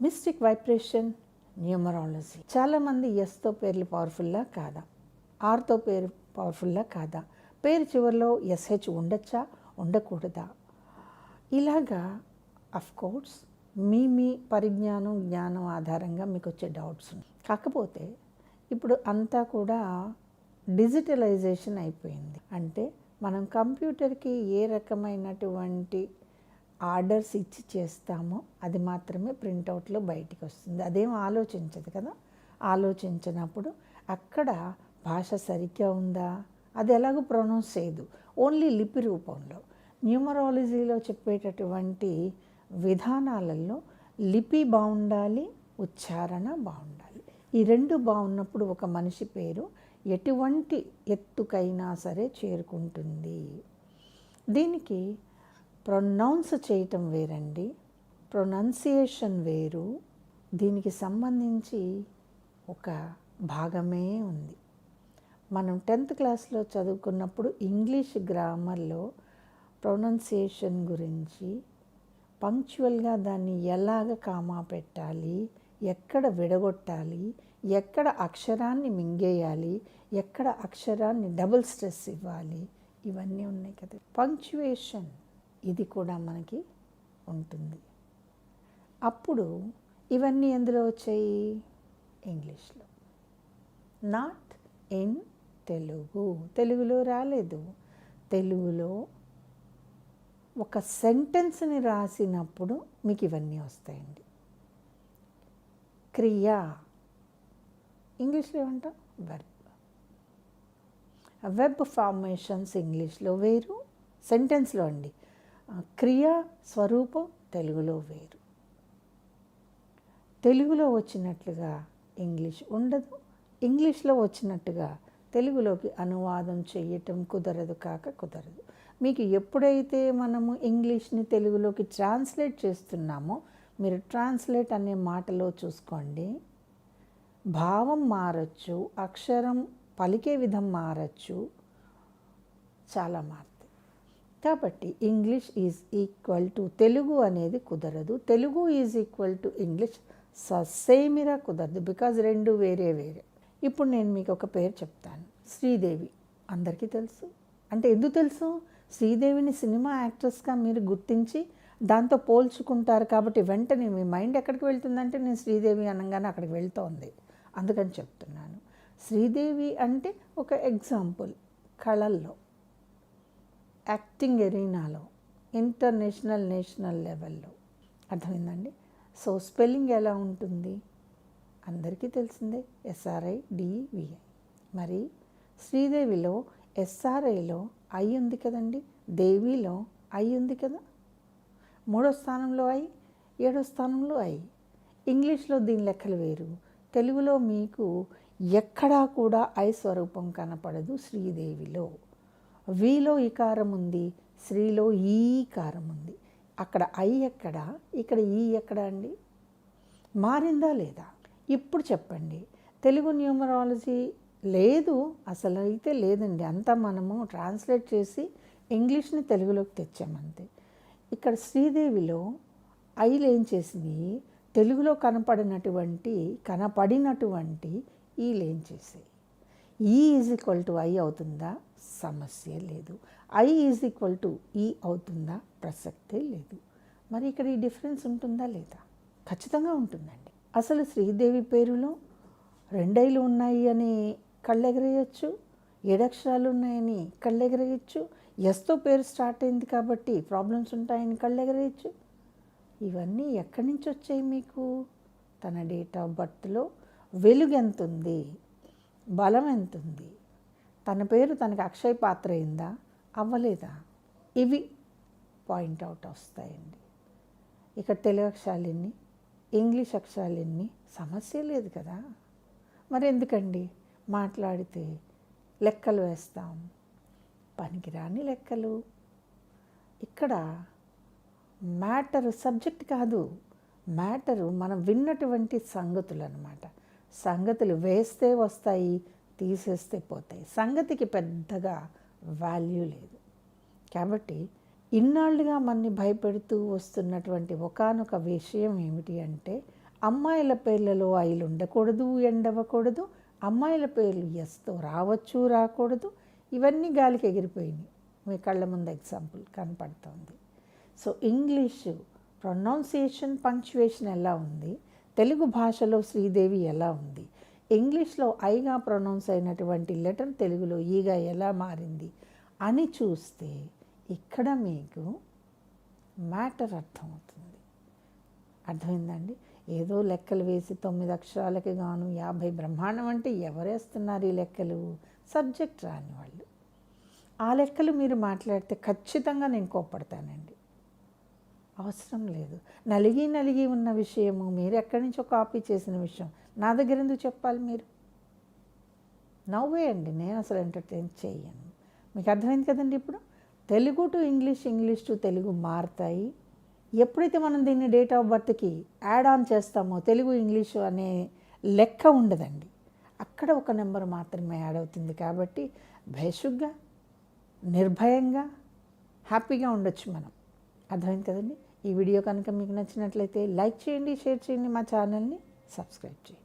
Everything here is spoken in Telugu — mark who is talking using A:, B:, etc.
A: Mystic vibration, numerology. చాలామంది ఎస్తో పేర్లు పవర్ఫుల్లా కాదా, ఆర్తో పేరు పవర్ఫుల్లా కాదా, పేరు చివరిలో ఎస్హెచ్ ఉండొచ్చా ఉండకూడదా, ఇలాగా కోర్స్ మీ పరిజ్ఞానం జ్ఞానం ఆధారంగా మీకు వచ్చే డౌట్స్ ఉన్నాయి. కాకపోతే ఇప్పుడు అంతా కూడా డిజిటలైజేషన్ అయిపోయింది. అంటే మనం కంప్యూటర్కి ఏ రకమైనటువంటి ఆర్డర్స్ ఇచ్చి చేస్తామో అది మాత్రమే ప్రింటౌట్లో బయటికి వస్తుంది. అదేం ఆలోచించదు కదా. ఆలోచించినప్పుడు అక్కడ భాష సరిగ్గా ఉందా, అది ఎలాగో ప్రొనౌన్స్ చేయదు, ఓన్లీ లిపి రూపంలో. న్యూమరాలజీలో చెప్పేటటువంటి విధానాలలో లిపి బాగుండాలి, ఉచ్చారణ బాగుండాలి. ఈ రెండు బాగున్నప్పుడు ఒక మనిషి పేరు ఎటువంటి ఎత్తుకైనా సరే చేరుకుంటుంది. దీనికి ప్రొనౌన్స్ చేయటం వేరండి, ప్రొనౌన్సియేషన్ వేరు. దీనికి సంబంధించి ఒక భాగమే ఉంది. మనం 10th క్లాస్లో చదువుకున్నప్పుడు ఇంగ్లీష్ గ్రామర్లో ప్రొనౌన్సియేషన్ గురించి పంక్చువల్గా దాన్ని ఎలాగ కామా పెట్టాలి, ఎక్కడ విడగొట్టాలి, ఎక్కడ అక్షరాన్ని మింగేయాలి, ఎక్కడ అక్షరాన్ని డబుల్ స్ట్రెస్ ఇవ్వాలి, ఇవన్నీ ఉన్నాయి కదా. పంక్చువేషన్ ఇది కూడా మనకి ఉంటుంది. అప్పుడు ఇవన్నీ ఎందులో వచ్చాయి? ఇంగ్లీష్లో, నాట్ ఇన్ తెలుగు. తెలుగులో రాలేదు. తెలుగులో ఒక సెంటెన్స్ని రాసినప్పుడు మీకు ఇవన్నీ వస్తాయండి. క్రియ, ఇంగ్లీష్లో ఏమంటాం? వెర్బ్. వెబ్ ఫార్మేషన్స్ ఇంగ్లీష్లో వేరు, సెంటెన్స్లో అండి. క్రియ స్వరూపం తెలుగులో వేరు. తెలుగులో వచ్చినట్లుగా ఇంగ్లీష్ ఉండదు, ఇంగ్లీష్లో వచ్చినట్టుగా తెలుగులోకి అనువాదం చేయటం కుదరదు. మీకు ఎప్పుడైతే మనము ఇంగ్లీష్ని తెలుగులోకి ట్రాన్స్లేట్ చేస్తున్నామో, మీరు ట్రాన్స్లేట్ అనే మాటలో చూసుకోండి, భావం మారచ్చు, అక్షరం పలికే విధం మారచ్చు, చాలా మారుతుంది. కాబట్టి English is equal to Telugu అనేది కుదరదు, Telugu is equal to English ససేమిరా కుదరదు. బికాజ్ రెండు వేరే వేరే. ఇప్పుడు నేను మీకు ఒక పేరు చెప్తాను, శ్రీదేవి. అందరికీ తెలుసు. అంటే ఎందుకు తెలుసు? శ్రీదేవిని సినిమా యాక్ట్రెస్గా మీరు గుర్తించి దాంతో పోల్చుకుంటారు కాబట్టి వెంటనే మీ మైండ్ ఎక్కడికి వెళ్తుందంటే నేను శ్రీదేవి అనగానే అక్కడికి వెళ్తోంది. అందుకని చెప్తున్నాను. శ్రీదేవి అంటే ఒక ఎగ్జాంపుల్. కళల్లో, యాక్టింగ్ ఎరీనాలో, ఇంటర్నేషనల్ నేషనల్ లెవెల్లో. అర్థమైందండి? సో స్పెల్లింగ్ ఎలా ఉంటుంది అందరికీ తెలిసిందే, SRIDVI. మరి శ్రీదేవిలో SRIలో ఐ ఉంది కదండి, దేవిలో ఐ ఉంది కదా. 3వ స్థానంలో ఐ, 7వ స్థానంలో ఐ. ఇంగ్లీష్లో దీని లెక్కలు వేరు. తెలుగులో మీకు ఎక్కడా కూడా ఐ స్వరూపం కనపడదు శ్రీదేవిలో. వీలో ఈకారం ఉంది, శ్రీలో ఈకారం ఉంది. అక్కడ ఐ ఎక్కడ, ఇక్కడ ఈ ఎక్కడ అండి? మారిందా లేదా? ఇప్పుడు చెప్పండి. తెలుగు న్యూమరాలజీ లేదు, అసలు అయితే లేదండి. అంతా మనము ట్రాన్స్లేట్ చేసి ఇంగ్లీష్ని తెలుగులోకి తెచ్చామంతే. ఇక్కడ శ్రీదేవిలో ఐలు ఏం చేసింది? తెలుగులో కనపడినటువంటి ఈలేం చేసాయి? ఈ ఈజ్ ఈక్వల్ టు ఐ అవుతుందా? సమస్య లేదు. ఐ ఈజ్ ఈక్వల్ టు ఈ అవుతుందా? ప్రసక్తే లేదు. మరి ఇక్కడ ఈ డిఫరెన్స్ ఉంటుందా లేదా? ఖచ్చితంగా ఉంటుందండి. అసలు శ్రీదేవి పేరులో 2 ఐలు ఉన్నాయి అని కళ్ళెగరేయచ్చు, 7 అక్షరాలు ఉన్నాయని కళ్ళెగరేయచ్చు, ఎస్తో పేరు స్టార్ట్ అయింది కాబట్టి ప్రాబ్లమ్స్ ఉంటాయని కళ్ళెగరేయచ్చు. ఇవన్నీ ఎక్కడి నుంచి వచ్చాయి మీకు? తన డేట్ ఆఫ్ బర్త్లో వెలుగు ఎంత ఉంది, బలం ఎంత ఉంది, తన పేరు తనకి అక్షయ పాత్ర అయిందా అవ్వలేదా, ఇవి పాయింట్అవుట్ వస్తాయండి. ఇక తెలుగు అక్షరాలు ఎన్ని, ఇంగ్లీష్ అక్షరాలు ఎన్ని, సమస్య లేదు కదా. మరి ఎందుకండి మాట్లాడితే లెక్కలు వేస్తాం, పనికిరాని లెక్కలు. ఇక్కడ మ్యాటరు సబ్జెక్ట్ కాదు, మ్యాటరు మనం విన్నటువంటి సంగతులు అన్నమాట. సంగతులు వేస్తే వస్తాయి, తీసేస్తే పోతాయి. సంగతికి పెద్దగా వాల్యూ లేదు. కాబట్టి ఇన్నాళ్ళుగా మనని భయపెడుతూ వస్తున్నటువంటి ఒకానొక విషయం ఏమిటి అంటే అమ్మాయిల పేర్లలో ఐలు ఉండకూడదు, ఎండవకూడదు. అమ్మాయిల పేర్లు ఎస్తో రావచ్చు, రాకూడదు. ఇవన్నీ గాలికి ఎగిరిపోయినాయి. మీ కళ్ళ ముందు ఎగ్జాంపుల్ కనపడుతుంది. సో ఇంగ్లీషు ప్రొనౌన్సియేషన్, పంక్చువేషన్ ఎలా ఉంది, తెలుగు భాషలో శ్రీదేవి ఎలా ఉంది, ఇంగ్లీష్లో ఐగా ప్రొనౌన్స్ అయినటువంటి లెటర్ తెలుగులో ఈగా ఎలా మారింది అని చూస్తే ఇక్కడ మీకు మ్యాటర్ అర్థమవుతుంది. అర్థమైందండి? ఏదో లెక్కలు వేసి 9 అక్షరాలకి గాను 50 బ్రహ్మాండం అంటే ఎవరేస్తున్నారు ఈ లెక్కలు? సబ్జెక్ట్ రాని వాళ్ళు. ఆ లెక్కలు మీరు మాట్లాడితే ఖచ్చితంగా నేను కోప్పడతానండి. అవసరం లేదు. నలిగి ఉన్న విషయము మీరు ఎక్కడి నుంచో కాపీ చేసిన విషయం నా దగ్గర ఎందుకు చెప్పాలి? మీరు నవ్వేయండి, నేను అసలు ఎంటర్టైన్ చేయను. మీకు అర్థమైంది కదండి? ఇప్పుడు Telugu to English, English to Telugu మారుతాయి. ఎప్పుడైతే మనం దీన్ని డేట్ ఆఫ్ బర్త్కి యాడ్ ఆన్ చేస్తామో తెలుగు ఇంగ్లీషు అనే లెక్క ఉండదండి. అక్కడ ఒక నెంబర్ మాత్రమే యాడ్ అవుతుంది. కాబట్టి భేషుగ్గా, నిర్భయంగా, హ్యాపీగా ఉండొచ్చు మనం. అర్థమైంది కదండి? ఈ వీడియో కనుక మీకు నచ్చినట్లయితే లైక్ చేయండి, షేర్ చేయండి, మా ఛానల్ని సబ్స్క్రైబ్ చేయండి.